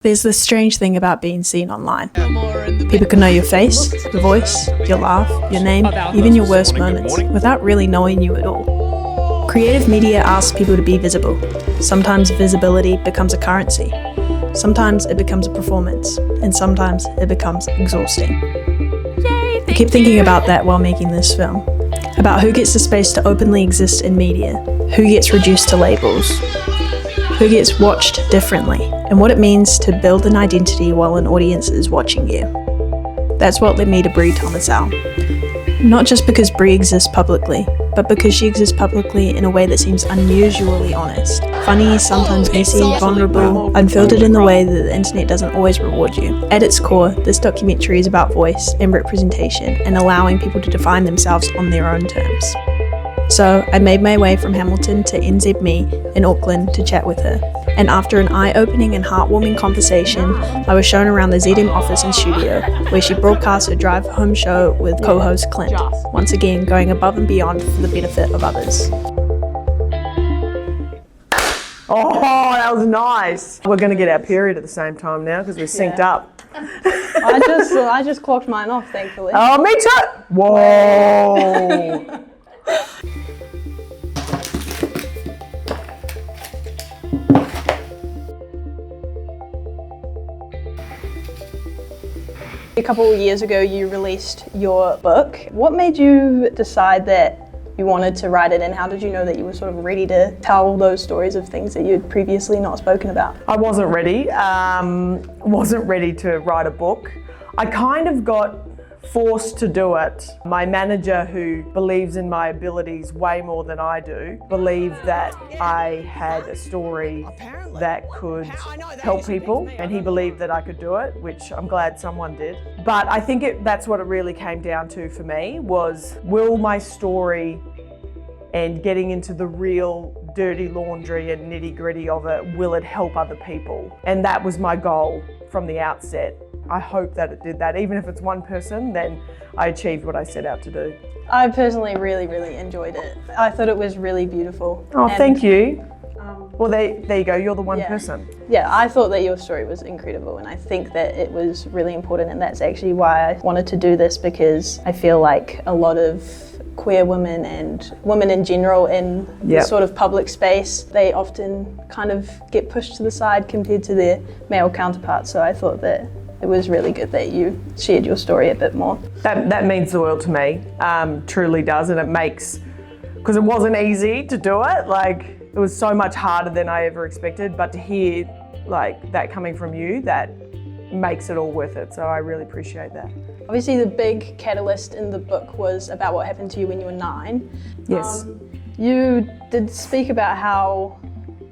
There's this strange thing about being seen online. People can know your face, your voice, your laugh, your name, even your worst moments, without really knowing you at all. Creative media asks people to be visible. Sometimes visibility becomes a currency. Sometimes it becomes a performance, and sometimes it becomes exhausting. I keep thinking about that while making this film. About who gets the space to openly exist in media, who gets reduced to labels, who gets watched differently, and what it means to build an identity while an audience is watching you. That's what led me to Bree Tomasel. Not just because Bree exists publicly, but because she exists publicly in a way that seems unusually honest. Funny, sometimes messy, vulnerable, unfiltered in the way that the internet doesn't always reward you. At its core, this documentary is about voice and representation and allowing people to define themselves on their own terms. So I made my way from Hamilton to NZME in Auckland to chat with her. And after an eye-opening and heartwarming conversation, I was shown around the ZM office and studio, where she broadcast her drive home show with co-host Clint, once again going above and beyond for the benefit of others. Oh, that was nice. We're going to get our period at the same time now because we're synced up. I just clocked mine off, thankfully. Oh, me too. Whoa. A couple of years ago, you released your book. What made you decide that you wanted to write it, and how did you know that you were sort of ready to tell those stories of things that you'd previously not spoken about? I wasn't ready. Wasn't ready to write a book. I kind of got forced to do it. My manager, who believes in my abilities way more than I do, believed that I had a story that could help people, and he believed that I could do it, which I'm glad someone did. But I think that's what it really came down to for me, was will my story and getting into the real dirty laundry and nitty-gritty of it, will it help other people? And that was my goal from the outset. I hope that it did that. Even if it's one person, then I achieved what I set out to do. I personally really enjoyed it. I thought it was really beautiful. Oh, thank you. Well, there you go, you're the one person. Yeah, I thought that your story was incredible, and I think that it was really important, and that's actually why I wanted to do this, because I feel like a lot of queer women and women in general in the sort of public space, they often kind of get pushed to the side compared to their male counterparts. So I thought that it was really good that you shared your story a bit more. That means the world to me, truly does, and it makes, because it wasn't easy to do it, like it was so much harder than I ever expected, but to hear like that coming from you, that makes it all worth it, so I really appreciate that. Obviously the big catalyst in the book was about what happened to you when you were 9. Yes. You did speak about how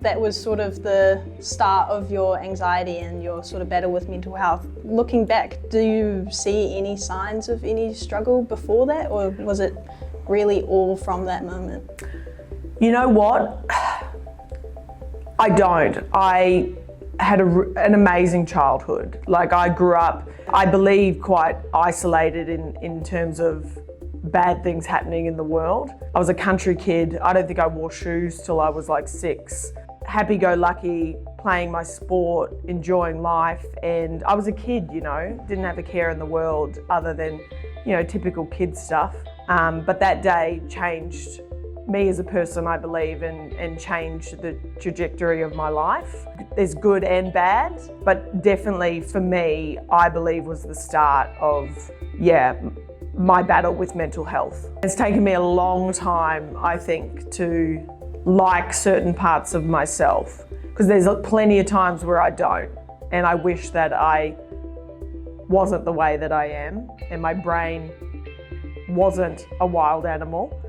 that was sort of the start of your anxiety and your sort of battle with mental health. Looking back, do you see any signs of any struggle before that, or was it really all from that moment? You know what? I don't. I had an amazing childhood. Like, I grew up, I believe, quite isolated in terms of bad things happening in the world. I was a country kid. I don't think I wore shoes till I was like 6. Happy-go-lucky, playing my sport, enjoying life, and I was a kid, you know, didn't have a care in the world other than, you know, typical kid stuff. But that day changed me as a person, I believe, and changed the trajectory of my life. There's good and bad, but definitely for me, I believe was the start of, my battle with mental health. It's taken me a long time, I think, to like certain parts of myself, because there's plenty of times where I don't, and I wish that I wasn't the way that I am, and my brain wasn't a wild animal.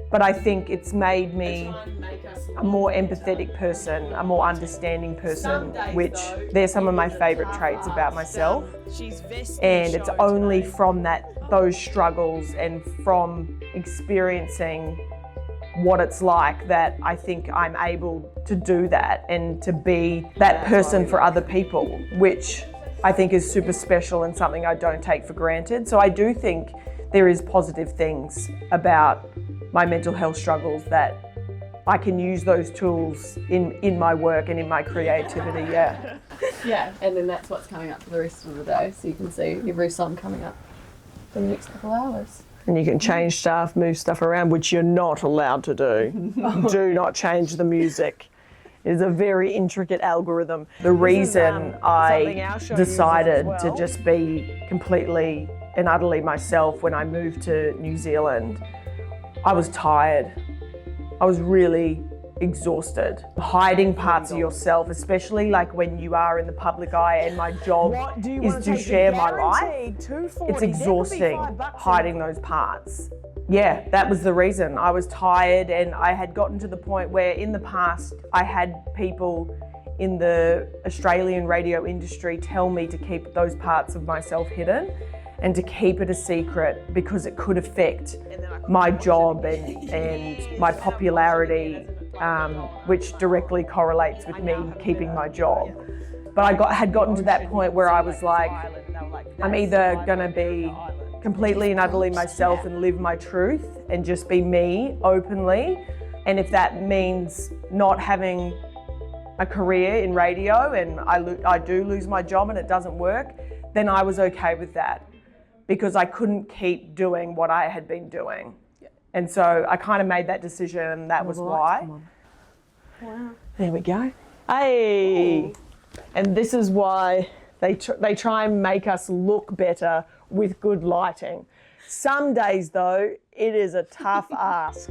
But I think it's made me a more empathetic person, a more understanding person, which they're some of my favourite traits about myself. And it's only from those struggles and from experiencing what it's like that I think I'm able to do that and to be that person for other people, which I think is super special and something I don't take for granted. So I do think there is positive things about my mental health struggles, that I can use those tools in my work and in my creativity, Yeah, and then that's what's coming up for the rest of the day, so you can see every song coming up for the next couple of hours. And you can change stuff, move stuff around, which you're not allowed to do. Do not change the music. It is a very intricate algorithm. The reason I decided to just be completely and utterly myself when I moved to New Zealand, I was tired. I was really exhausted. Hiding parts of yourself, especially like when you are in the public eye, and my job is to share my life. It's exhausting hiding those parts. Yeah, that was the reason. I was tired, and I had gotten to the point where in the past I had people in the Australian radio industry tell me to keep those parts of myself hidden and to keep it a secret because it could affect my job and my popularity, which directly correlates with me keeping my job. But I had gotten to that point where I was like, I'm either gonna be completely and utterly myself and live my truth and just be me openly. And if that means not having a career in radio and I do lose my job and it doesn't work, then I was okay with that because I couldn't keep doing what I had been doing. And so I kind of made that decision, and that was why. Wow. There we go. Hey! Ooh. And this is why they try and make us look better with good lighting. Some days though, it is a tough ask.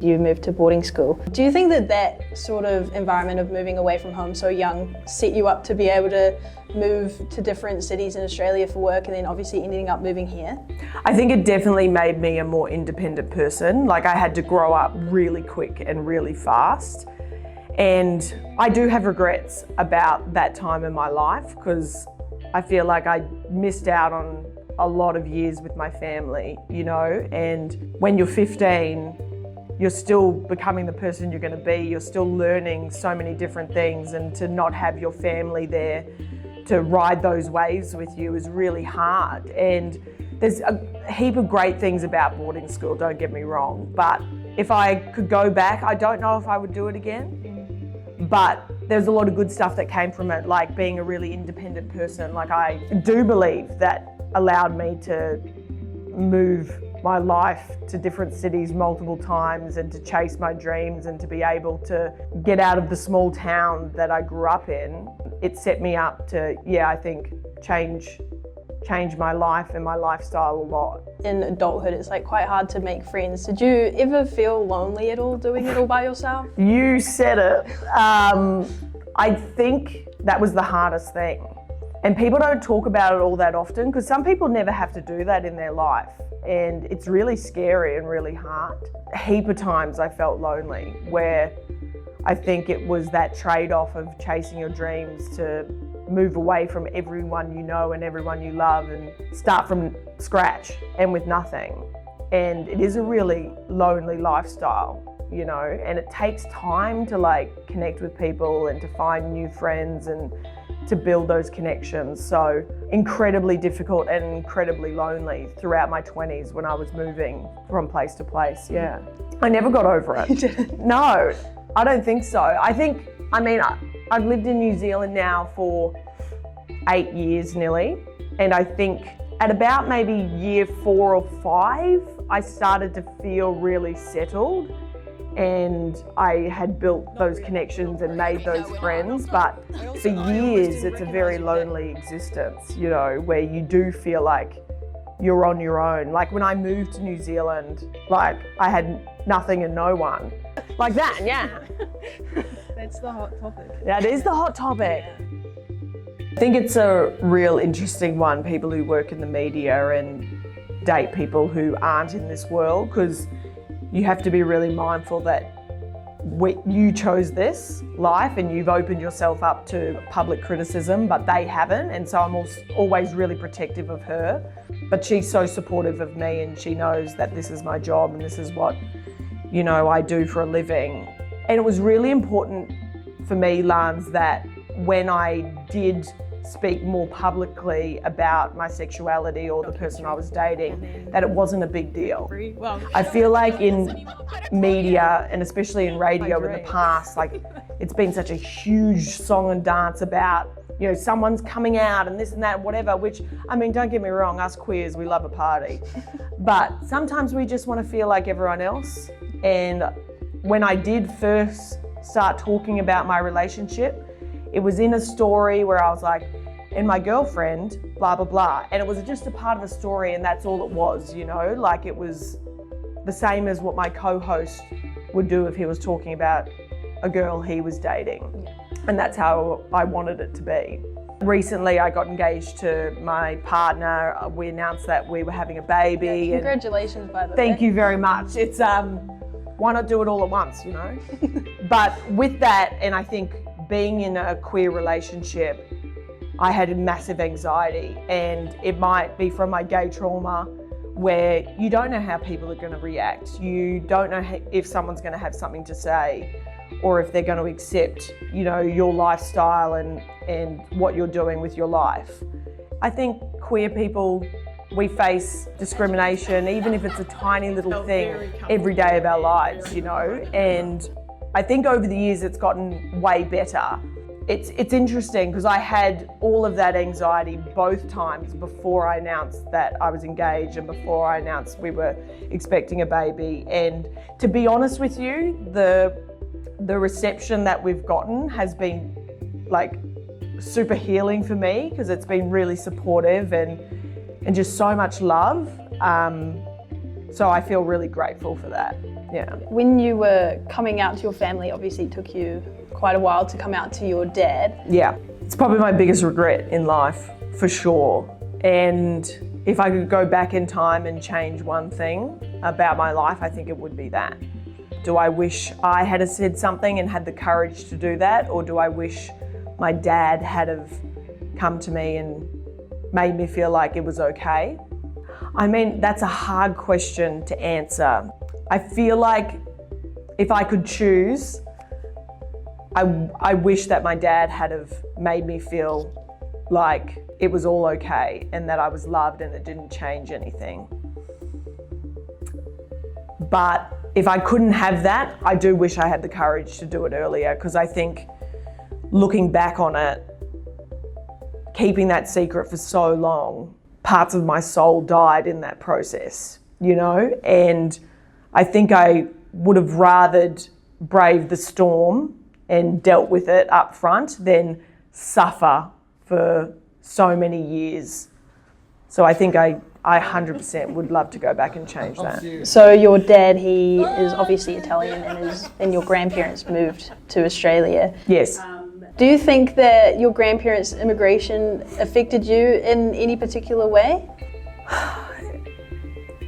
You moved to boarding school. Do you think that that sort of environment of moving away from home so young set you up to be able to move to different cities in Australia for work and then obviously ending up moving here? I think it definitely made me a more independent person. Like I had to grow up really quick and really fast. And I do have regrets about that time in my life because I feel like I missed out on a lot of years with my family, you know, and when you're 15, you're still becoming the person you're going to be. You're still learning so many different things, and to not have your family there to ride those waves with you is really hard. And there's a heap of great things about boarding school, don't get me wrong, but if I could go back, I don't know if I would do it again. But there's a lot of good stuff that came from it, like being a really independent person. Like I do believe that allowed me to move my life to different cities multiple times and to chase my dreams and to be able to get out of the small town that I grew up in. It set me up to, I think, change my life and my lifestyle a lot. In adulthood, it's like quite hard to make friends. Did you ever feel lonely at all doing it all by yourself? You said it. I think that was the hardest thing. And people don't talk about it all that often because some people never have to do that in their life. And it's really scary and really hard. A heap of times I felt lonely, where I think it was that trade-off of chasing your dreams to move away from everyone you know and everyone you love and start from scratch and with nothing. And it is a really lonely lifestyle, you know, and it takes time to like connect with people and to find new friends and to build those connections. So incredibly difficult and incredibly lonely throughout my 20s when I was moving from place to place. Yeah, I never got over it. No, I don't think so. I've lived in New Zealand now for 8 years nearly, and I think at about maybe year 4 or 5, I started to feel really settled. And I had built those connections and made those friends, but for years it's a very lonely existence, you know, where you do feel like you're on your own. Like when I moved to New Zealand, like I had nothing and no one. Like that, yeah. That's the hot topic. That is the hot topic. I think it's a real interesting one, people who work in the media and date people who aren't in this world, because you have to be really mindful that you chose this life and you've opened yourself up to public criticism, but they haven't. And so I'm always really protective of her. But she's so supportive of me, and she knows that this is my job and this is what, you know, I do for a living. And it was really important for me, Lance, that when I did speak more publicly about my sexuality or the person I was dating, that it wasn't a big deal. I feel like in media, and especially in radio in the past, like it's been such a huge song and dance about, you know, someone's coming out and this and that, whatever, which, I mean, don't get me wrong, us queers, we love a party. But sometimes we just want to feel like everyone else. And when I did first start talking about my relationship, it was in a story where I was like, and my girlfriend, blah, blah, blah. And it was just a part of a story, and that's all it was, you know? Like, it was the same as what my co-host would do if he was talking about a girl he was dating. And that's how I wanted it to be. Recently, I got engaged to my partner. We announced that we were having a baby. Yeah, congratulations, by the way. Thank you very much. It's, why not do it all at once, you know? But with that, and I think being in a queer relationship, I had a massive anxiety, and it might be from my gay trauma where you don't know how people are going to react. You don't know if someone's going to have something to say or if they're going to accept, you know, your lifestyle and what you're doing with your life. I think queer people, we face discrimination, even if it's a tiny little thing, every day of our lives, you know, and I think over the years it's gotten way better. It's interesting because I had all of that anxiety both times before I announced that I was engaged and before I announced we were expecting a baby. And to be honest with you, the reception that we've gotten has been like super healing for me because it's been really supportive and just so much love. So I feel really grateful for that. Yeah. When you were coming out to your family, obviously it took you quite a while to come out to your dad. Yeah, it's probably my biggest regret in life, for sure. And if I could go back in time and change one thing about my life, I think it would be that. Do I wish I had said something and had the courage to do that? Or do I wish my dad had have come to me and made me feel like it was okay? I mean, that's a hard question to answer. I feel like if I could choose, I wish that my dad had have made me feel like it was all okay and that I was loved and it didn't change anything. But if I couldn't have that, I do wish I had the courage to do it earlier, because I think looking back on it, keeping that secret for so long, parts of my soul died in that process, you know? And I think I would have rather braved the storm and dealt with it up front than suffer for so many years. So I think I 100% would love to go back and change that. So your dad, he is obviously Italian and your grandparents moved to Australia. Yes. Do you think that your grandparents' immigration affected you in any particular way?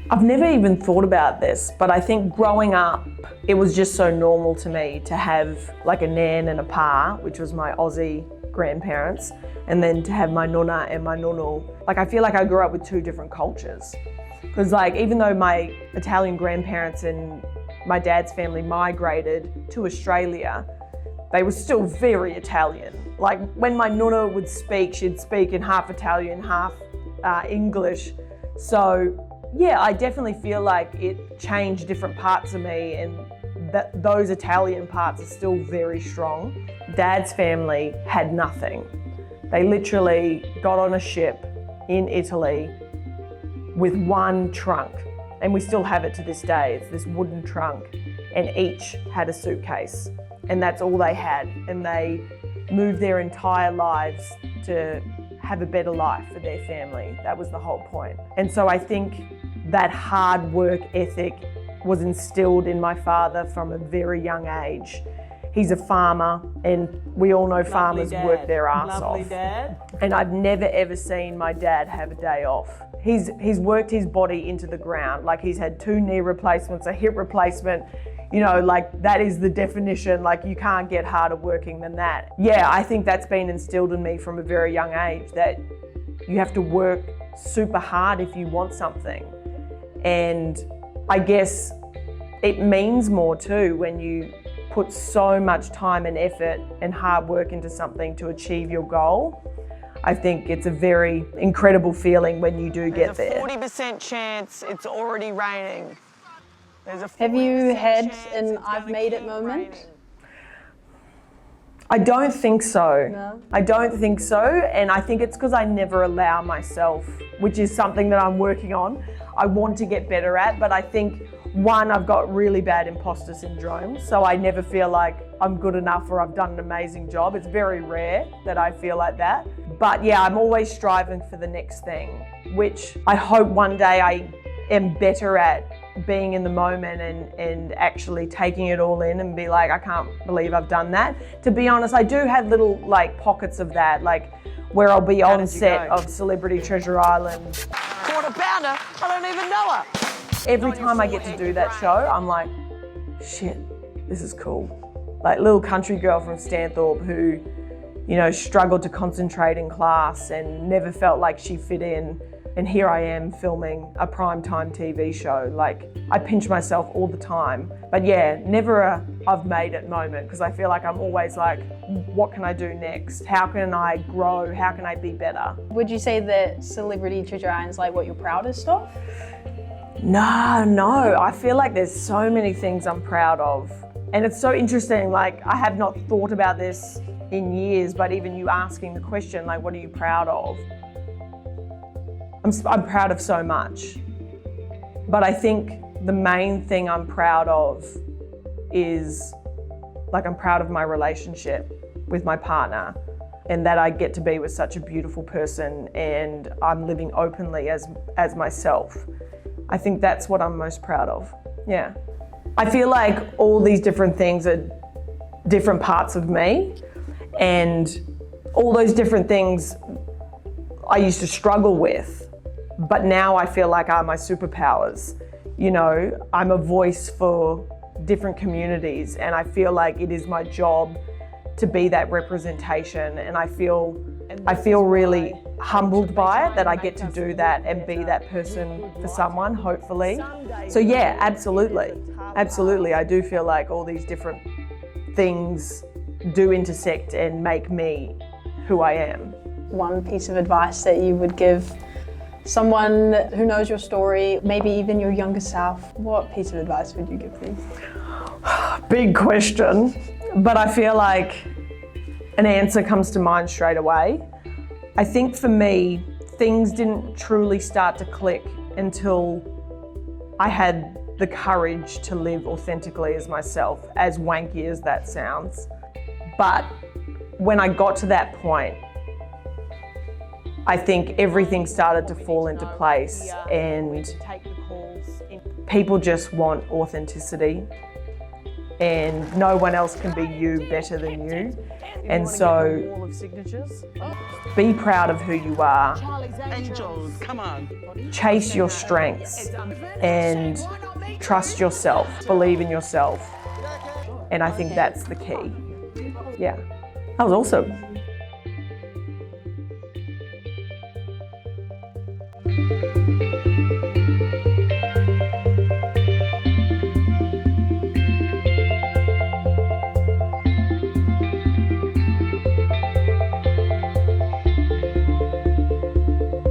I've never even thought about this, but I think growing up, it was just so normal to me to have like a nan and a pa, which was my Aussie grandparents, and then to have my nonna and my nunu. Like, I feel like I grew up with two different cultures. Because like, even though my Italian grandparents and my dad's family migrated to Australia, they were still very Italian. Like, when my nonna would speak, she'd speak in half Italian, half English. So yeah, I definitely feel like it changed different parts of me, and that those Italian parts are still very strong. Dad's family had nothing. They literally got on a ship in Italy with one trunk, and we still have it to this day. It's this wooden trunk, and each had a suitcase, and that's all they had. And they moved their entire lives to have a better life for their family. That was the whole point. And so I think that hard work ethic was instilled in my father from a very young age. He's a farmer, and we all know farmers work their arse off. Dad. And I've never ever seen my dad have a day off. He's worked his body into the ground. Like, he's had 2 knee replacements, a hip replacement. You know, like, that is the definition. Like, you can't get harder working than that. Yeah, I think that's been instilled in me from a very young age, that you have to work super hard if you want something. And I guess it means more too when you put so much time and effort and hard work into something to achieve your goal. I think it's a very incredible feeling when you do get there. There's a 40% chance it's already raining. Have you had an I've made it moment? I don't think so. No? I don't think so, and I think it's because I never allow myself, which is something that I'm working on. I want to get better at, but I think, one, I've got really bad imposter syndrome, so I never feel like I'm good enough or I've done an amazing job. It's very rare that I feel like that. But yeah, I'm always striving for the next thing, which I hope one day I am better at being in the moment and actually taking it all in and be like, I can't believe I've done that. To be honest, I do have little like pockets of that, like where I'll be on set of Celebrity Treasure Island. Quarter pounder, I don't even know her. Every time I get to do that show, I'm like, shit, this is cool. Like little country girl from Stanthorpe who, you know, struggled to concentrate in class and never felt like she fit in. And here I am filming a primetime TV show. Like, I pinch myself all the time. But yeah, never a I've made it moment, because I feel like I'm always like, what can I do next? How can I grow? How can I be better? Would you say that Celebrity Treasure Island is like what you're proudest of? No, I feel like there's so many things I'm proud of. And it's so interesting, like I have not thought about this in years, but even you asking the question, like, what are you proud of? I'm proud of so much. But I think the main thing I'm proud of is, like, I'm proud of my relationship with my partner and that I get to be with such a beautiful person and I'm living openly as myself. I think that's what I'm most proud of, yeah. I feel like all these different things are different parts of me, and all those different things I used to struggle with, but now I feel like are my superpowers. You know, I'm a voice for different communities and I feel like it is my job to be that representation, and I feel really humbled by it that I get to do that and be that person for someone, hopefully. So yeah, absolutely. I do feel like all these different things do intersect and make me who I am. One piece of advice that you would give someone who knows your story, maybe even your younger self, what piece of advice would you give them? Big question, but I feel like an answer comes to mind straight away. I think for me, things didn't truly start to click until I had the courage to live authentically as myself, as wanky as that sounds. But when I got to that point, I think everything started to fall into place, and people just want authenticity, and no one else can be you better than you. And so be proud of who you are. Angels, come on. Chase your strengths and trust yourself, believe in yourself. And I think that's the key. Yeah, that was awesome.